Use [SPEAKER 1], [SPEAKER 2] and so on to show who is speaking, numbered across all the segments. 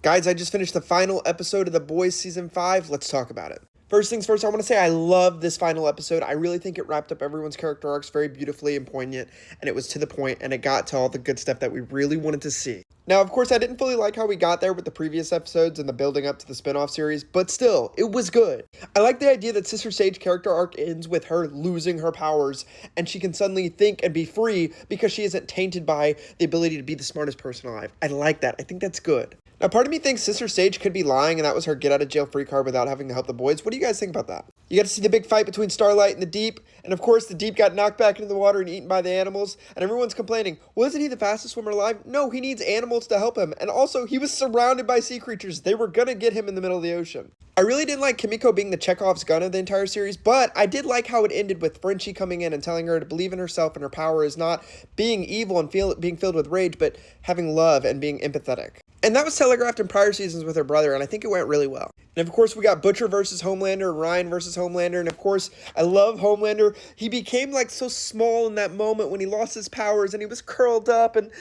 [SPEAKER 1] Guys, I just finished the final episode of The Boys Season 5. Let's talk about it. First things first, I want to say I love this final episode. I really think it wrapped up everyone's character arcs very beautifully and poignant, and it was to the point, and it got to all the good stuff that we really wanted to see. Now, of course, I didn't fully like how we got there with the previous episodes and the building up to the spin-off series, but still, it was good. I like the idea that Sister Sage character arc ends with her losing her powers, and she can suddenly think and be free because she isn't tainted by the ability to be the smartest person alive. I like that. I think that's good. Now, part of me thinks Sister Sage could be lying, and that was her get-out-of-jail-free card without having to help the boys. What do you guys think about that? You got to see the big fight between Starlight and the Deep, and of course, the Deep got knocked back into the water and eaten by the animals, and everyone's complaining, well, isn't he the fastest swimmer alive? No, he needs animals to help him, and also, he was surrounded by sea creatures. They were gonna get him in the middle of the ocean. I really didn't like Kimiko being the Chekhov's gun of the entire series, but I did like how it ended with Frenchie coming in and telling her to believe in herself and her power is not being evil and being filled with rage, but having love and being empathetic. And that was telegraphed in prior seasons with her brother, and I think it went really well. And of course, we got Butcher versus Homelander, Ryan versus Homelander, and of course, I love Homelander. He became like so small in that moment when he lost his powers, and he was curled up and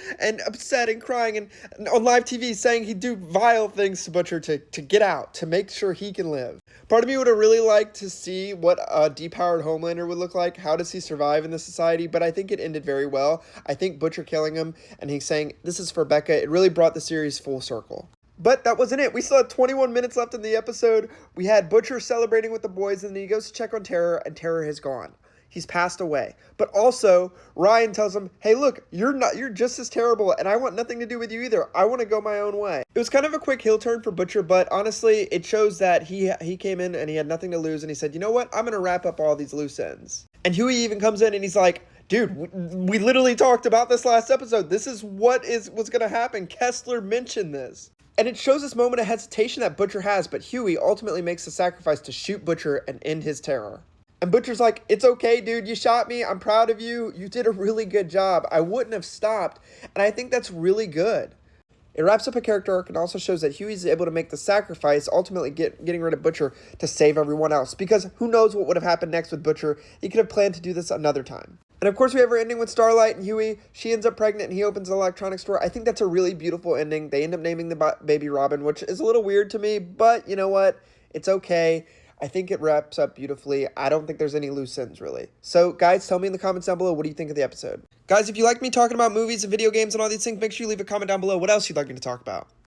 [SPEAKER 1] upset and crying, and on live TV saying he'd do vile things to Butcher to get out, to make sure he can live. Part of me would have really liked to see what a depowered Homelander would look like. How does he survive in this society? But I think it ended very well. I think Butcher killing him, and he's saying, this is for Becca, it really brought the series full circle. But that wasn't it. We still had 21 minutes left in the episode. We had Butcher celebrating with the boys, and then he goes to check on Terror, and Terror has gone. He's passed away. But also, Ryan tells him, hey, look, you're just as terrible, and I want nothing to do with you either. I want to go my own way. It was kind of a quick heel turn for Butcher, but honestly, it shows that he came in and he had nothing to lose, and he said, you know what? I'm going to wrap up all these loose ends. And Huey even comes in and he's like, dude, we literally talked about this last episode. This is what's going to happen. Kessler mentioned this. And it shows this moment of hesitation that Butcher has, but Huey ultimately makes the sacrifice to shoot Butcher and end his terror. And Butcher's like, it's okay, dude, you shot me, I'm proud of you, you did a really good job, I wouldn't have stopped, and I think that's really good. It wraps up a character arc and also shows that Huey's able to make the sacrifice, ultimately getting rid of Butcher to save everyone else, because who knows what would have happened next with Butcher. He could have planned to do this another time. And of course, we have our ending with Starlight and Huey. She ends up pregnant and he opens an electronics store. I think that's a really beautiful ending. They end up naming the baby Robin, which is a little weird to me, but you know what? It's okay. I think it wraps up beautifully. I don't think there's any loose ends, really. So, guys, tell me in the comments down below, what do you think of the episode? Guys, if you like me talking about movies and video games and all these things, make sure you leave a comment down below what else you'd like me to talk about.